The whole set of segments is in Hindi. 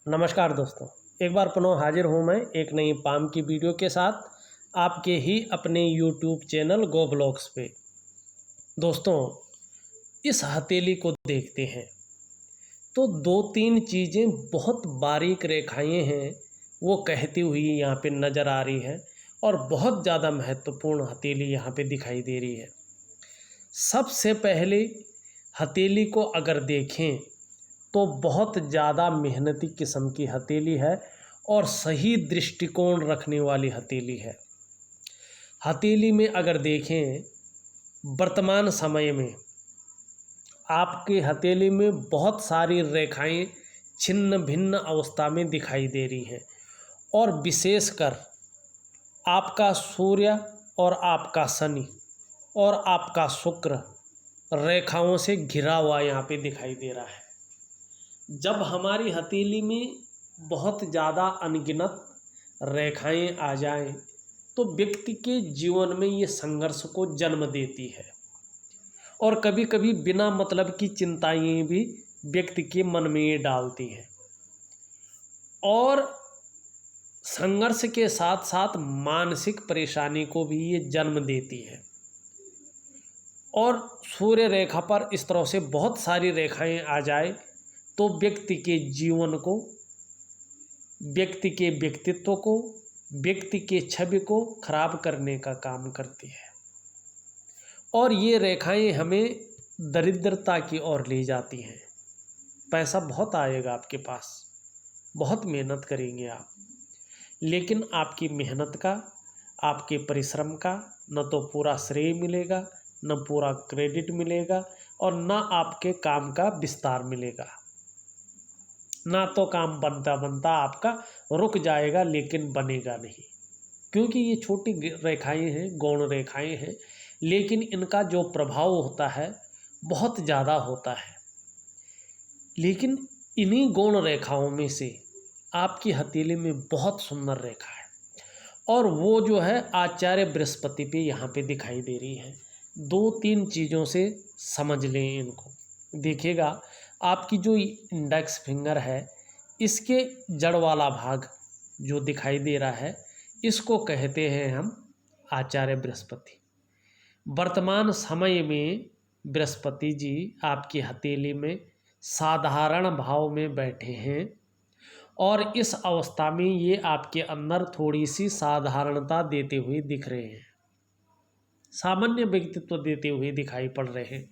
नमस्कार दोस्तों, एक बार पुनः हाजिर हूँ मैं एक नई पाम की वीडियो के साथ आपके ही अपने यूट्यूब चैनल गो ब्लॉग्स पे। दोस्तों, इस हथेली को देखते हैं तो दो तीन चीज़ें बहुत बारीक रेखाएं हैं वो कहती हुई यहाँ पे नज़र आ रही है और बहुत ज़्यादा महत्वपूर्ण हथेली यहाँ पे दिखाई दे रही है। सबसे पहले हथेली को अगर देखें तो बहुत ज़्यादा मेहनती किस्म की हथेली है और सही दृष्टिकोण रखने वाली हथेली है। हथेली में अगर देखें वर्तमान समय में आपकी हथेली में बहुत सारी रेखाएं छिन्न भिन्न अवस्था में दिखाई दे रही हैं और विशेषकर आपका सूर्य और आपका शनि और आपका शुक्र रेखाओं से घिरा हुआ यहाँ पे दिखाई दे रहा है। जब हमारी हथेली में बहुत ज़्यादा अनगिनत रेखाएं आ जाएं तो व्यक्ति के जीवन में ये संघर्ष को जन्म देती है और कभी कभी बिना मतलब की चिंताएं भी व्यक्ति के मन में ये डालती हैं और संघर्ष के साथ साथ मानसिक परेशानी को भी ये जन्म देती है। और सूर्य रेखा पर इस तरह से बहुत सारी रेखाएं आ जाए तो व्यक्ति के जीवन को, व्यक्ति के व्यक्तित्व को, व्यक्ति के छवि को खराब करने का काम करती है और ये रेखाएं हमें दरिद्रता की ओर ले जाती हैं। पैसा बहुत आएगा आपके पास, बहुत मेहनत करेंगे आप, लेकिन आपकी मेहनत का, आपके परिश्रम का न तो पूरा श्रेय मिलेगा, न पूरा क्रेडिट मिलेगा और न आपके काम का विस्तार मिलेगा। ना तो काम बनता बनता आपका रुक जाएगा लेकिन बनेगा नहीं, क्योंकि ये छोटी रेखाएं हैं, गौण रेखाएं हैं, लेकिन इनका जो प्रभाव होता है बहुत ज़्यादा होता है। लेकिन इन्हीं गौण रेखाओं में से आपकी हथेली में बहुत सुंदर रेखा है और वो जो है आचार्य बृहस्पति पे यहाँ पे दिखाई दे रही है। दो तीन चीज़ों से समझ लें इनको। देखिएगा, आपकी जो इंडेक्स फिंगर है इसके जड़ वाला भाग जो दिखाई दे रहा है इसको कहते हैं हम आचार्य बृहस्पति। वर्तमान समय में बृहस्पति जी आपकी हथेली में साधारण भाव में बैठे हैं और इस अवस्था में ये आपके अंदर थोड़ी सी साधारणता देते हुए दिख रहे हैं, सामान्य व्यक्तित्व देते हुए दिखाई पड़ रहे हैं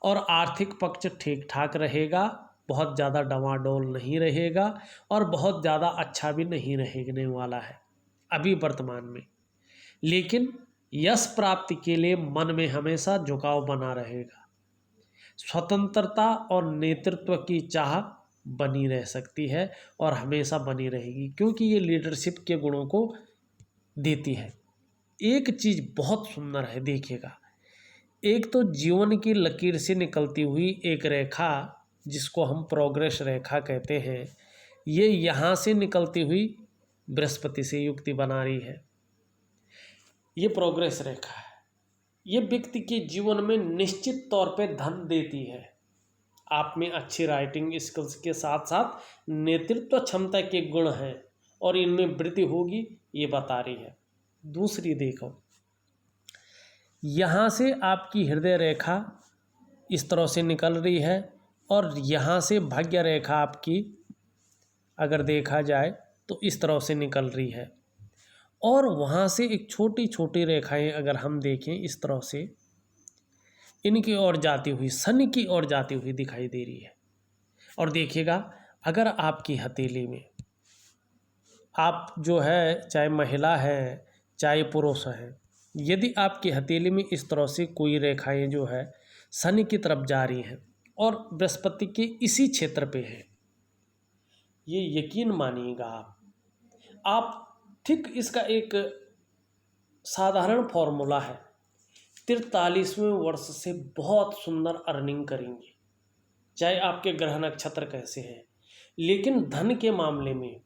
और आर्थिक पक्ष ठीक ठाक रहेगा, बहुत ज़्यादा डवाडोल नहीं रहेगा और बहुत ज़्यादा अच्छा भी नहीं रहने वाला है अभी वर्तमान में। लेकिन यश प्राप्ति के लिए मन में हमेशा झुकाव बना रहेगा, स्वतंत्रता और नेतृत्व की चाह बनी रह सकती है और हमेशा बनी रहेगी, क्योंकि ये लीडरशिप के गुणों को देती है। एक चीज़ बहुत सुंदर है, देखिएगा, एक तो जीवन की लकीर से निकलती हुई एक रेखा जिसको हम प्रोग्रेस रेखा कहते हैं, ये यहाँ से निकलती हुई बृहस्पति से युक्ति बना रही है। ये प्रोग्रेस रेखा है, ये व्यक्ति के जीवन में निश्चित तौर पे धन देती है। आप में अच्छी राइटिंग स्किल्स के साथ साथ नेतृत्व क्षमता के गुण हैं और इनमें वृद्धि होगी, ये बता रही है। दूसरी देखो, यहाँ से आपकी हृदय रेखा इस तरह से निकल रही है और यहाँ से भाग्य रेखा आपकी अगर देखा जाए तो इस तरह से निकल रही है और वहाँ से एक छोटी छोटी रेखाएं अगर हम देखें इस तरह से इनकी ओर जाती हुई, शनि की ओर जाती हुई दिखाई दे रही है। और देखिएगा, अगर आपकी हथेली में आप जो है, चाहे महिला है चाहे पुरुष है, यदि आपकी हथेली में इस तरह से कोई रेखाएं जो है शनि की तरफ जा रही हैं और बृहस्पति के इसी क्षेत्र पे है, ये यकीन मानिएगा आप ठीक इसका एक साधारण फॉर्मूला है, 43वें वर्ष से बहुत सुंदर अर्निंग करेंगे, चाहे आपके ग्रह नक्षत्र कैसे हैं। लेकिन धन के मामले में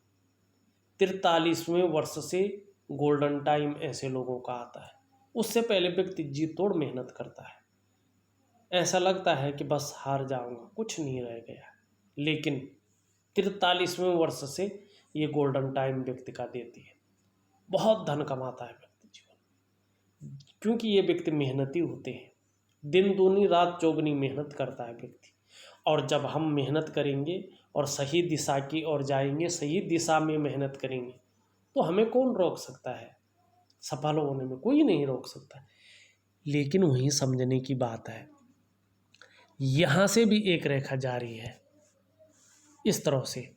43वें वर्ष से गोल्डन टाइम ऐसे लोगों का आता है। उससे पहले व्यक्ति जी तोड़ मेहनत करता है, ऐसा लगता है कि बस हार जाऊंगा, कुछ नहीं रह गया। लेकिन 43वें वर्ष से ये गोल्डन टाइम व्यक्ति का देती है। बहुत धन कमाता है व्यक्ति जीवन, क्योंकि ये व्यक्ति मेहनती होते हैं। दिन दूनी रात चौगुनी मेहनत करता है व्यक्ति। और जब हम मेहनत करेंगे और सही दिशा की ओर जाएंगे, सही दिशा में मेहनत करेंगे, तो हमें कौन रोक सकता है? सफल होने में कोई नहीं रोक सकता। लेकिन वहीं समझने की बात है, यहाँ से भी एक रेखा जारी है इस तरह से।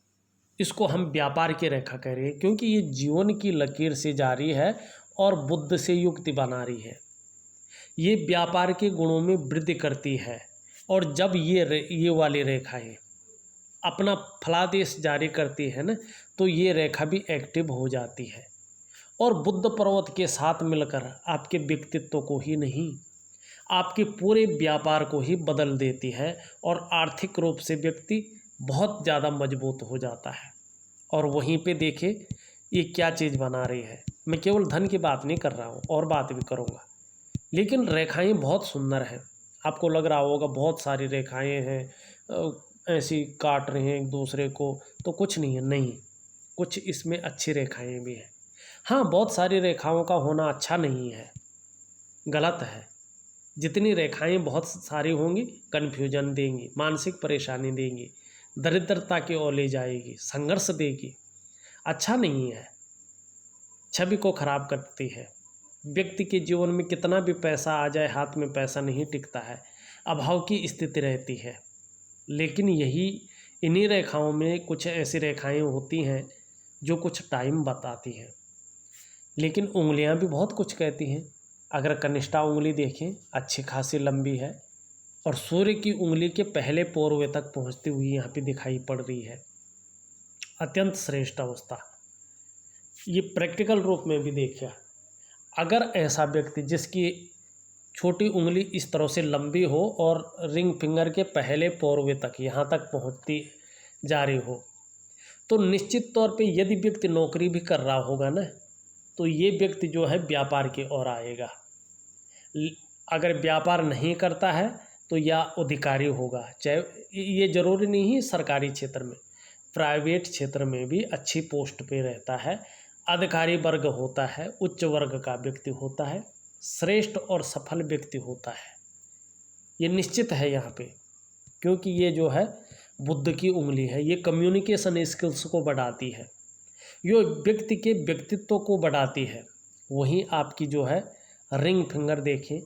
इसको हम व्यापार की रेखा कह रहे हैं, क्योंकि ये जीवन की लकीर से जारी है और बुद्ध से युक्ति बना रही है। ये व्यापार के गुणों में वृद्धि करती है। और जब ये वाली रेखाएं अपना फलादेश जारी करती है ना, तो ये रेखा भी एक्टिव हो जाती है और बुद्ध पर्वत के साथ मिलकर आपके व्यक्तित्व को ही नहीं, आपके पूरे व्यापार को ही बदल देती है। और आर्थिक रूप से व्यक्ति बहुत ज़्यादा मजबूत हो जाता है। और वहीं पे देखिए ये क्या चीज़ बना रही है। मैं केवल धन की बात नहीं कर रहा हूँ, और बात भी करूँगा, लेकिन रेखाएं बहुत सुंदर हैं। आपको लग रहा होगा बहुत सारी रेखाएं हैं, ऐसी काट रहे हैं एक दूसरे को, तो कुछ नहीं है। नहीं, कुछ इसमें अच्छी रेखाएं भी हैं। हाँ, बहुत सारी रेखाओं का होना अच्छा नहीं है, गलत है। जितनी रेखाएं बहुत सारी होंगी कन्फ्यूजन देंगी, मानसिक परेशानी देंगी, दरिद्रता की ओर ले जाएगी, संघर्ष देगी, अच्छा नहीं है, छवि को खराब करती है। व्यक्ति के जीवन में कितना भी पैसा आ जाए, हाथ में पैसा नहीं टिकता है, अभाव की स्थिति रहती है। लेकिन इन्हीं रेखाओं में कुछ ऐसी रेखाएं होती हैं जो कुछ टाइम बताती हैं, लेकिन उंगलियां भी बहुत कुछ कहती हैं। अगर कनिष्ठा उंगली देखें, अच्छी खासी लंबी है और सूर्य की उंगली के पहले पोरवे तक पहुंचती हुई यहाँ पे दिखाई पड़ रही है। अत्यंत श्रेष्ठ अवस्था। ये प्रैक्टिकल रूप में भी देखिए, अगर ऐसा व्यक्ति जिसकी छोटी उंगली इस तरह से लंबी हो और रिंग फिंगर के पहले पोरवे तक यहाँ तक पहुँचती जा रही हो, तो निश्चित तौर पे यदि व्यक्ति नौकरी भी कर रहा होगा ना, तो ये व्यक्ति जो है व्यापार की ओर आएगा। अगर व्यापार नहीं करता है तो या अधिकारी होगा, चाहे ये जरूरी नहीं सरकारी क्षेत्र में, प्राइवेट क्षेत्र में भी अच्छी पोस्ट पे रहता है, अधिकारी वर्ग होता है, उच्च वर्ग का व्यक्ति होता है, श्रेष्ठ और सफल व्यक्ति होता है। ये निश्चित है यहाँ पे, क्योंकि ये जो है बुद्ध की उंगली है। ये कम्युनिकेशन स्किल्स को बढ़ाती है, ये व्यक्ति के व्यक्तित्व को बढ़ाती है। वहीं आपकी जो है रिंग फिंगर देखें,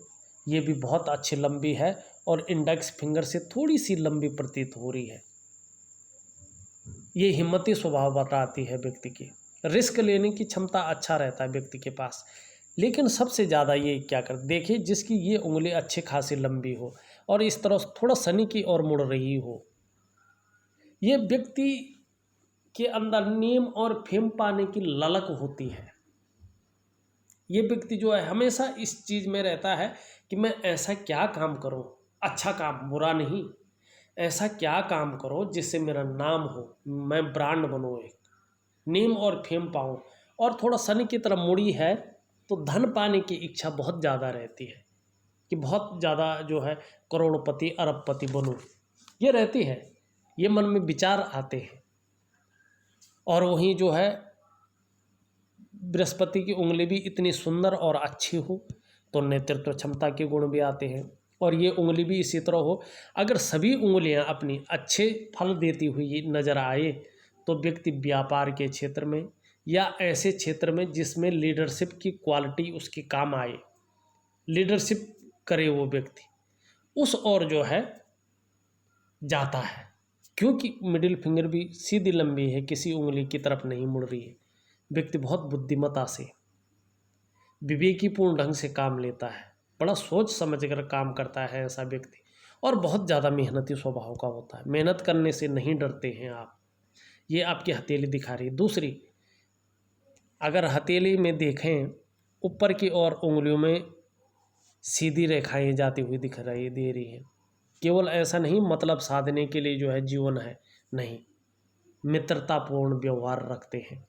ये भी बहुत अच्छी लंबी है और इंडेक्स फिंगर से थोड़ी सी लंबी प्रतीत हो रही है। ये हिम्मती स्वभाव बताती है व्यक्ति की, रिस्क लेने की क्षमता अच्छा रहता है व्यक्ति के पास। लेकिन सबसे ज़्यादा ये क्या कर देखिए, जिसकी ये उंगली अच्छी खासी लंबी हो और इस तरह थोड़ा शनि की ओर मुड़ रही हो, ये व्यक्ति के अंदर नेम और फेम पाने की ललक होती है। ये व्यक्ति जो है हमेशा इस चीज़ में रहता है कि मैं ऐसा क्या काम करूं, अच्छा काम, बुरा नहीं, ऐसा क्या काम करो जिससे मेरा नाम हो, मैं ब्रांड बनूं, एक नेम और फेम पाऊं। और थोड़ा शनि की तरफ मुड़ी है तो धन पाने की इच्छा बहुत ज़्यादा रहती है कि बहुत ज़्यादा जो है करोड़पति अरबपति बनूं, ये रहती है, ये मन में विचार आते हैं। और वहीं जो है बृहस्पति की उंगली भी इतनी सुंदर और अच्छी हो तो नेतृत्व क्षमता के गुण भी आते हैं। और ये उंगली भी इसी तरह हो, अगर सभी उंगलियां अपनी अच्छे फल देती हुई नजर आए तो व्यक्ति व्यापार के क्षेत्र में या ऐसे क्षेत्र में जिसमें लीडरशिप की क्वालिटी उसके काम आए, लीडरशिप करे वो व्यक्ति, उस ओर जो है जाता है। क्योंकि मिडिल फिंगर भी सीधी लंबी है, किसी उंगली की तरफ नहीं मुड़ रही है। व्यक्ति बहुत बुद्धिमत्ता से, विवेकीपूर्ण ढंग से काम लेता है, बड़ा सोच समझकर काम करता है ऐसा व्यक्ति, और बहुत ज़्यादा मेहनती स्वभाव का होता है। मेहनत करने से नहीं डरते हैं आप, ये आपकी हथेली दिखा रही है। दूसरी, अगर हथेली में देखें ऊपर की ओर उंगलियों में सीधी रेखाएं जाती हुई दिखाई दे रही हैं। केवल ऐसा नहीं मतलब साधने के लिए जो है जीवन है, नहीं, मित्रतापूर्ण व्यवहार रखते हैं,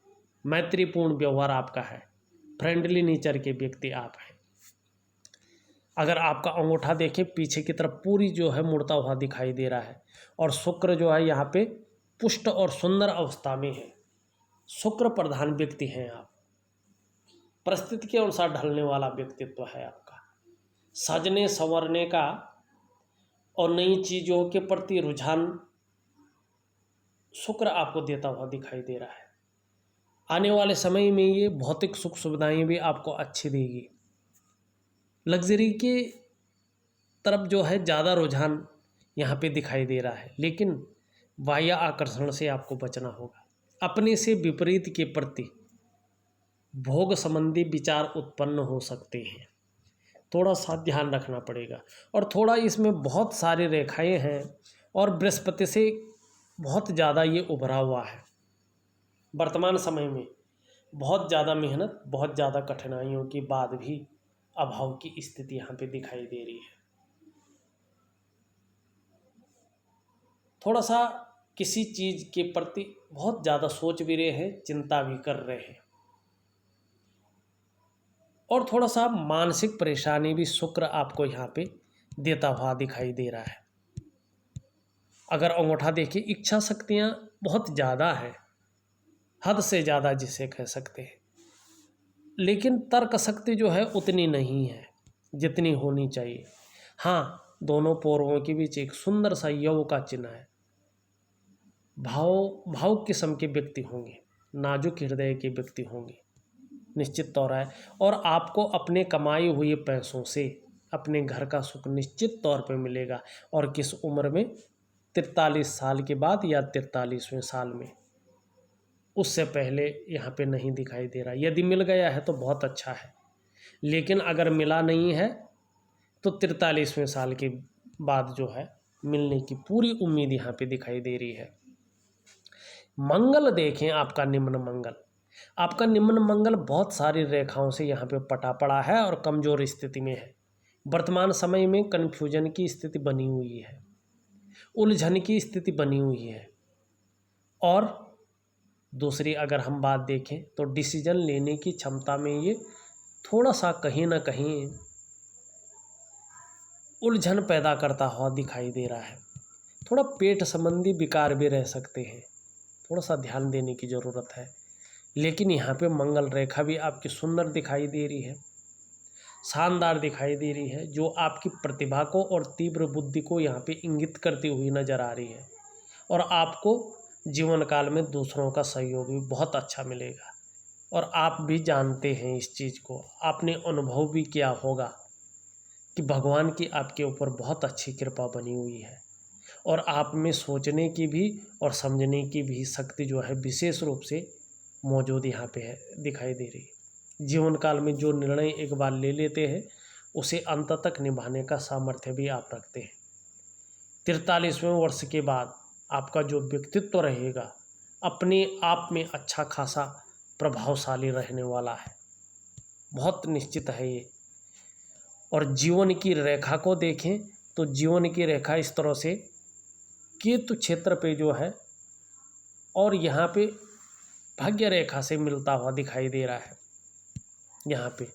मैत्रीपूर्ण व्यवहार आपका है, फ्रेंडली नेचर के व्यक्ति आप हैं। अगर आपका अंगूठा देखें पीछे की तरफ पूरी जो है मुड़ता हुआ दिखाई दे रहा है, और शुक्र जो है यहाँ पे पुष्ट और सुंदर अवस्था में है। शुक्र प्रधान व्यक्ति हैं आप। परिस्थिति के अनुसार ढलने वाला व्यक्तित्व है आपका। सजने संवरने का और नई चीज़ों के प्रति रुझान शुक्र आपको देता हुआ दिखाई दे रहा है। आने वाले समय में ये भौतिक सुख सुविधाएं भी आपको अच्छी देगी। लग्जरी के तरफ जो है ज़्यादा रुझान यहाँ पे दिखाई दे रहा है, लेकिन बाह्य आकर्षण से आपको बचना होगा। अपने से विपरीत के प्रति भोग संबंधी विचार उत्पन्न हो सकते हैं, थोड़ा सा ध्यान रखना पड़ेगा। और थोड़ा इसमें बहुत सारी रेखाएं हैं और बृहस्पति से बहुत ज़्यादा ये उभरा हुआ है। वर्तमान समय में बहुत ज़्यादा मेहनत, बहुत ज़्यादा कठिनाइयों के बाद भी अभाव की स्थिति यहाँ पे दिखाई दे रही है। थोड़ा सा किसी चीज़ के प्रति बहुत ज़्यादा सोच भी रहे हैं, चिंता भी कर रहे हैं, और थोड़ा सा मानसिक परेशानी भी शुक्र आपको यहाँ पे देता हुआ दिखाई दे रहा है। अगर अंगूठा देखिए, इच्छा शक्तियाँ बहुत ज़्यादा है, हद से ज़्यादा जिसे कह सकते हैं, लेकिन तर्क शक्ति जो है उतनी नहीं है जितनी होनी चाहिए। हाँ, दोनों पोरों के बीच एक सुंदर सा यव का चिन्ह है। भावुक किस्म के व्यक्ति होंगे, नाजुक हृदय के व्यक्ति होंगे निश्चित तौर है। और आपको अपने कमाए हुए पैसों से अपने घर का सुख निश्चित तौर पे मिलेगा। और किस उम्र में? 43 साल के बाद या 43वें साल में। उससे पहले यहाँ पे नहीं दिखाई दे रहा। यदि मिल गया है तो बहुत अच्छा है, लेकिन अगर मिला नहीं है तो 43वें साल के बाद जो है मिलने की पूरी उम्मीद यहाँ पे दिखाई दे रही है। मंगल देखें, आपका निम्न मंगल, आपका निम्न मंगल बहुत सारी रेखाओं से यहाँ पे पटा पड़ा है और कमज़ोर स्थिति में है। वर्तमान समय में कन्फ्यूजन की स्थिति बनी हुई है, उलझन की स्थिति बनी हुई है। और दूसरी अगर हम बात देखें तो डिसीजन लेने की क्षमता में ये थोड़ा सा कहीं ना कहीं उलझन पैदा करता हुआ दिखाई दे रहा है। थोड़ा पेट संबंधी विकार भी रह सकते हैं, थोड़ा सा ध्यान देने की ज़रूरत है। लेकिन यहाँ पे मंगल रेखा भी आपकी सुंदर दिखाई दे रही है, शानदार दिखाई दे रही है, जो आपकी प्रतिभा को और तीव्र बुद्धि को यहाँ पे इंगित करती हुई नज़र आ रही है। और आपको जीवन काल में दूसरों का सहयोग भी बहुत अच्छा मिलेगा। और आप भी जानते हैं इस चीज़ को, आपने अनुभव भी किया होगा कि भगवान की आपके ऊपर बहुत अच्छी कृपा बनी हुई है और आप में सोचने की भी और समझने की भी शक्ति जो है विशेष रूप से मौजूद यहाँ पे है, दिखाई दे रही है। जीवन काल में जो निर्णय एक बार ले लेते हैं उसे अंत तक निभाने का सामर्थ्य भी आप रखते हैं। 43वें वर्ष के बाद आपका जो व्यक्तित्व रहेगा अपने आप में अच्छा खासा प्रभावशाली रहने वाला है, बहुत निश्चित है ये। और जीवन की रेखा को देखें तो जीवन की रेखा इस तरह से केतु क्षेत्र पे जो है और यहाँ पे भाग्य रेखा से मिलता हुआ दिखाई दे रहा है। यहाँ पे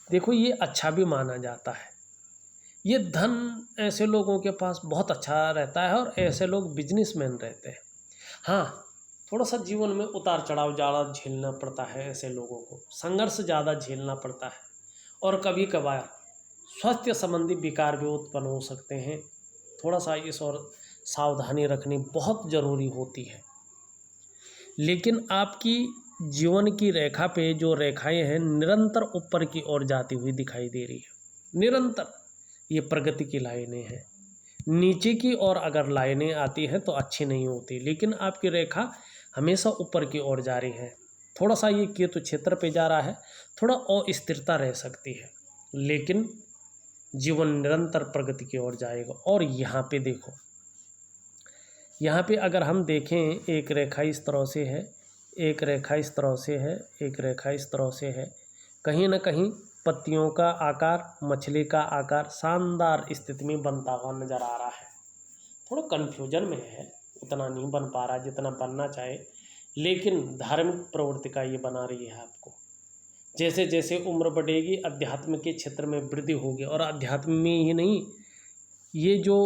देखो, ये अच्छा भी माना जाता है। ये धन ऐसे लोगों के पास बहुत अच्छा रहता है और ऐसे लोग बिजनेसमैन रहते हैं। हाँ, थोड़ा सा जीवन में उतार चढ़ाव ज़्यादा झेलना पड़ता है, ऐसे लोगों को संघर्ष ज़्यादा झेलना पड़ता है और कभी कभार स्वास्थ्य संबंधी विकार भी उत्पन्न हो सकते हैं। थोड़ा सा इस और सावधानी रखनी बहुत ज़रूरी होती है। लेकिन आपकी जीवन की रेखा पे जो रेखाएं हैं निरंतर ऊपर की ओर जाती हुई दिखाई दे रही है। निरंतर ये प्रगति की लाइनें हैं। नीचे की ओर अगर लाइनें आती हैं तो अच्छी नहीं होती, लेकिन आपकी रेखा हमेशा ऊपर की ओर जा रही है। थोड़ा सा ये केतु क्षेत्र पे जा रहा है, थोड़ा अस्थिरता रह सकती है, लेकिन जीवन निरंतर प्रगति की ओर जाएगा। और यहाँ पे देखो, यहाँ पे अगर हम देखें एक रेखा इस तरह से है, एक रेखा इस तरह से है, एक रेखा इस तरह से है, कहीं ना कहीं पत्तियों का आकार, मछली का आकार शानदार स्थिति में बनता हुआ नज़र आ रहा है। थोड़ा कन्फ्यूजन में है, उतना नहीं बन पा रहा जितना बनना चाहे, लेकिन धार्मिक प्रवृत्ति का ये बना रही है आपको। जैसे जैसे उम्र बढ़ेगी अध्यात्म के क्षेत्र में वृद्धि होगी, और अध्यात्म में ही नहीं, ये जो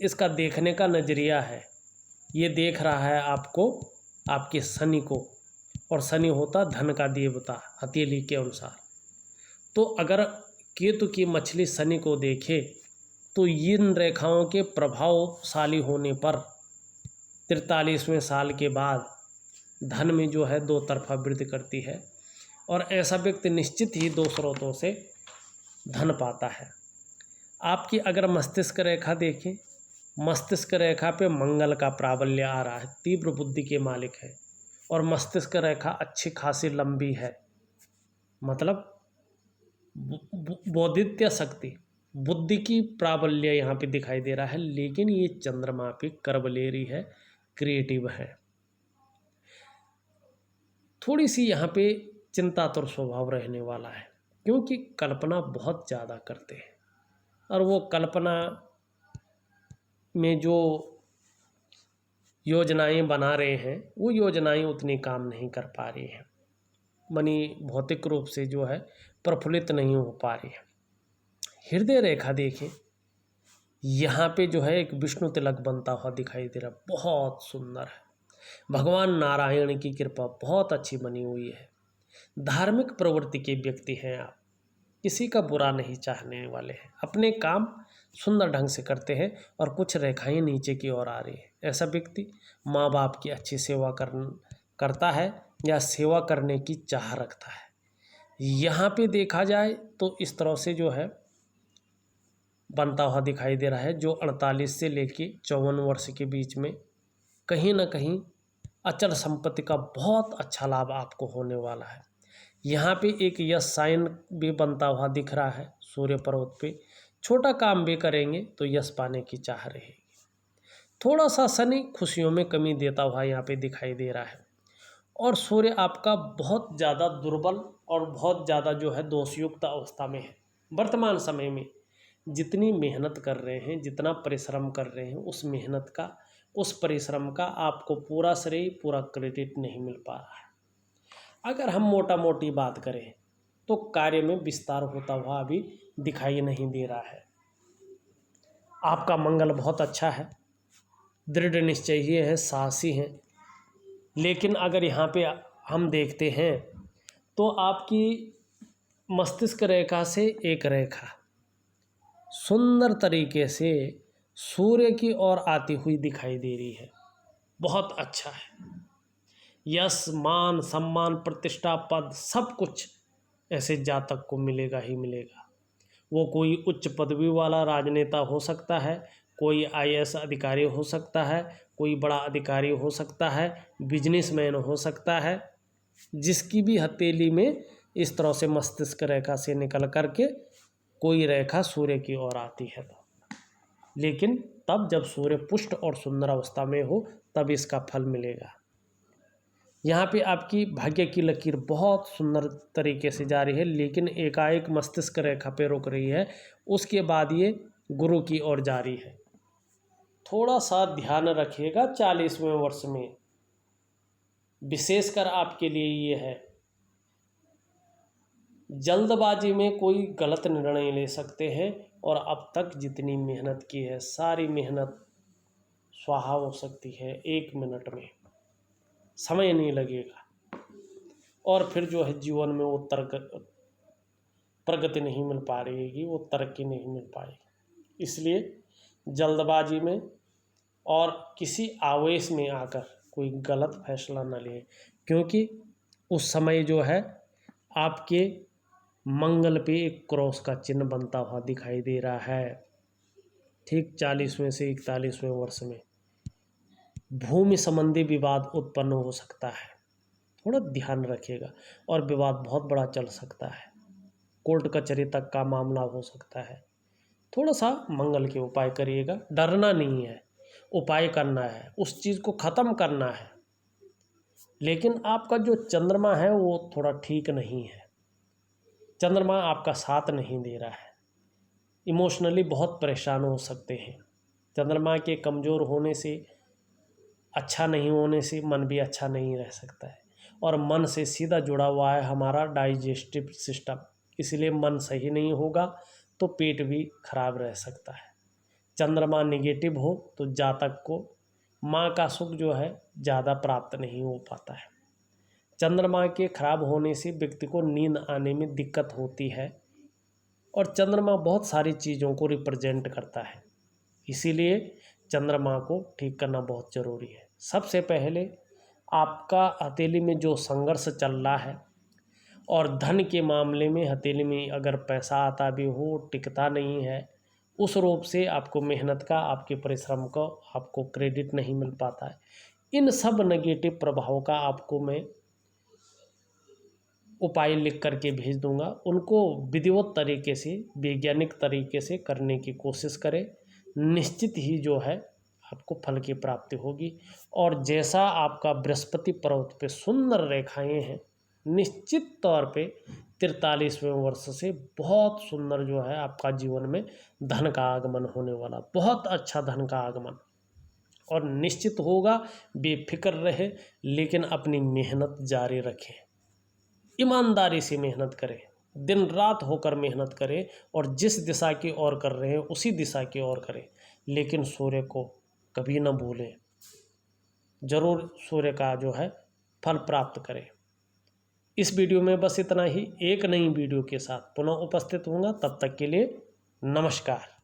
इसका देखने का नज़रिया है ये देख रहा है आपको, आपके शनि को, और शनि होता धन का देवता हथेली के अनुसार। तो अगर केतु की मछली शनि को देखे तो इन रेखाओं के प्रभावशाली होने पर 43वें साल के बाद धन में जो है दो तरफा वृद्धि करती है, और ऐसा व्यक्ति निश्चित ही दो स्रोतों से धन पाता है। आपकी अगर मस्तिष्क रेखा देखें, मस्तिष्क रेखा पे मंगल का प्राबल्य आ रहा है, तीव्र बुद्धि के मालिक है, और मस्तिष्क रेखा अच्छी खासी लंबी है, मतलब बौद्धित्य शक्ति, बुद्धि की प्राबल्य यहाँ पे दिखाई दे रहा है। लेकिन ये चंद्रमा पे कर्बलेरी है, क्रिएटिव है। थोड़ी सी यहाँ पे चिंतातुर स्वभाव रहने वाला है, क्योंकि कल्पना बहुत ज़्यादा करते हैं, और वो कल्पना में जो योजनाएं बना रहे हैं वो योजनाएं उतनी काम नहीं कर पा रही हैं, मनी भौतिक रूप से जो है प्रफुल्लित नहीं हो पा रही है। हृदय रेखा देखें, यहाँ पे जो है एक विष्णु तिलक बनता हुआ दिखाई दे रहा, बहुत सुंदर है। भगवान नारायण की कृपा बहुत अच्छी बनी हुई है। धार्मिक प्रवृत्ति के व्यक्ति हैं आप, किसी का बुरा नहीं चाहने वाले हैं, अपने काम सुंदर ढंग से करते हैं, और कुछ रेखाएं नीचे की ओर आ रही है। ऐसा व्यक्ति माँ बाप की अच्छी सेवा करता है या सेवा करने की चाह रखता है। यहाँ पे देखा जाए तो इस तरह से जो है बनता हुआ दिखाई दे रहा है, जो 48 से लेके 54 वर्ष के बीच में कहीं ना कहीं अचल संपत्ति का बहुत अच्छा लाभ आपको होने वाला है। यहाँ पे एक यश साइन भी बनता हुआ दिख रहा है सूर्य पर्वत पे। छोटा काम भी करेंगे तो यश पाने की चाह रहेगी। थोड़ा सा शनि खुशियों में कमी देता हुआ यहाँ पे दिखाई दे रहा है, और सूर्य आपका बहुत ज़्यादा दुर्बल और बहुत ज़्यादा जो है दोषयुक्त अवस्था में है। वर्तमान समय में जितनी मेहनत कर रहे हैं, जितना परिश्रम कर रहे हैं, उस मेहनत का, उस परिश्रम का आपको पूरा श्रेय, पूरा क्रेडिट नहीं मिल पा रहा है। अगर हम मोटा मोटी बात करें तो कार्य में विस्तार होता हुआ अभी दिखाई नहीं दे रहा है। आपका मंगल बहुत अच्छा है, दृढ़ निश्चयी है, साहसी हैं। लेकिन अगर यहाँ पे हम देखते हैं तो आपकी मस्तिष्क रेखा से एक रेखा सुंदर तरीके से सूर्य की ओर आती हुई दिखाई दे रही है। बहुत अच्छा है। यश, मान, सम्मान, प्रतिष्ठा, पद, सब कुछ ऐसे जातक को मिलेगा ही मिलेगा। वो कोई उच्च पदवी वाला राजनेता हो सकता है, कोई आईएएस अधिकारी हो सकता है, कोई बड़ा अधिकारी हो सकता है, बिजनेसमैन हो सकता है, जिसकी भी हथेली में इस तरह से मस्तिष्क रेखा से निकल करके कोई रेखा सूर्य की ओर आती है। लेकिन तब जब सूर्य पुष्ट और सुंदर अवस्था में हो तब इसका फल मिलेगा। यहाँ पे आपकी भाग्य की लकीर बहुत सुंदर तरीके से जा रही है, लेकिन एकाएक मस्तिष्क रेखा पे रुक रही है, उसके बाद ये गुरु की ओर जा रही है। थोड़ा सा ध्यान रखिएगा 40वें वर्ष में, विशेषकर आपके लिए ये है, जल्दबाजी में कोई गलत निर्णय ले सकते हैं, और अब तक जितनी मेहनत की है सारी मेहनत स्वाहा हो सकती है 1 मिनट में, समय नहीं लगेगा, और फिर जो है जीवन में वो प्रगति नहीं मिल पा रहेगी, वो तरक्की नहीं मिल पाएगी। इसलिए जल्दबाजी में और किसी आवेश में आकर कोई गलत फैसला न लें, क्योंकि उस समय जो है आपके मंगल पे एक क्रॉस का चिन्ह बनता हुआ दिखाई दे रहा है। ठीक 40वें से 41वें वर्ष में भूमि संबंधी विवाद उत्पन्न हो सकता है, थोड़ा ध्यान रखिएगा, और विवाद बहुत बड़ा चल सकता है, कोर्ट कचहरी तक का मामला हो सकता है। थोड़ा सा मंगल के उपाय करिएगा, डरना नहीं है, उपाय करना है, उस चीज़ को ख़त्म करना है। लेकिन आपका जो चंद्रमा है वो थोड़ा ठीक नहीं है, चंद्रमा आपका साथ नहीं दे रहा है, इमोशनली बहुत परेशान हो सकते हैं। चंद्रमा के कमज़ोर होने से, अच्छा नहीं होने से मन भी अच्छा नहीं रह सकता है, और मन से सीधा जुड़ा हुआ है हमारा डाइजेस्टिव सिस्टम, इसलिए मन सही नहीं होगा तो पेट भी खराब रह सकता है। चंद्रमा निगेटिव हो तो जातक को माँ का सुख जो है ज़्यादा प्राप्त नहीं हो पाता है। चंद्रमा के खराब होने से व्यक्ति को नींद आने में दिक्कत होती है और चंद्रमा बहुत सारी चीज़ों को रिप्रेजेंट करता है, इसीलिए चंद्रमा को ठीक करना बहुत ज़रूरी है। सबसे पहले आपका हथेली में जो संघर्ष चल रहा है और धन के मामले में हथेली में अगर पैसा आता भी हो, टिकता नहीं है, उस रूप से आपको मेहनत का, आपके परिश्रम का आपको क्रेडिट नहीं मिल पाता है। इन सब नेगेटिव प्रभाव का आपको मैं उपाय लिख करके भेज दूंगा, उनको विधिवत तरीके से, वैज्ञानिक तरीके से करने की कोशिश करें। निश्चित ही जो है आपको फल की प्राप्ति होगी। और जैसा आपका बृहस्पति पर्वत पे सुंदर रेखाएं हैं, निश्चित तौर पे 43वें वर्ष से बहुत सुंदर जो है आपका जीवन में धन का आगमन होने वाला, बहुत अच्छा धन का आगमन और निश्चित होगा। बेफिक्र रहे, लेकिन अपनी मेहनत जारी रखें, ईमानदारी से मेहनत करें, दिन रात होकर मेहनत करें और जिस दिशा की ओर कर रहे हैं उसी दिशा की ओर करें, लेकिन सूर्य को कभी न भूलें। जरूर सूर्य का जो है फल प्राप्त करें। इस वीडियो में बस इतना ही। एक नई वीडियो के साथ पुनः उपस्थित होऊंगा, तब तक के लिए नमस्कार।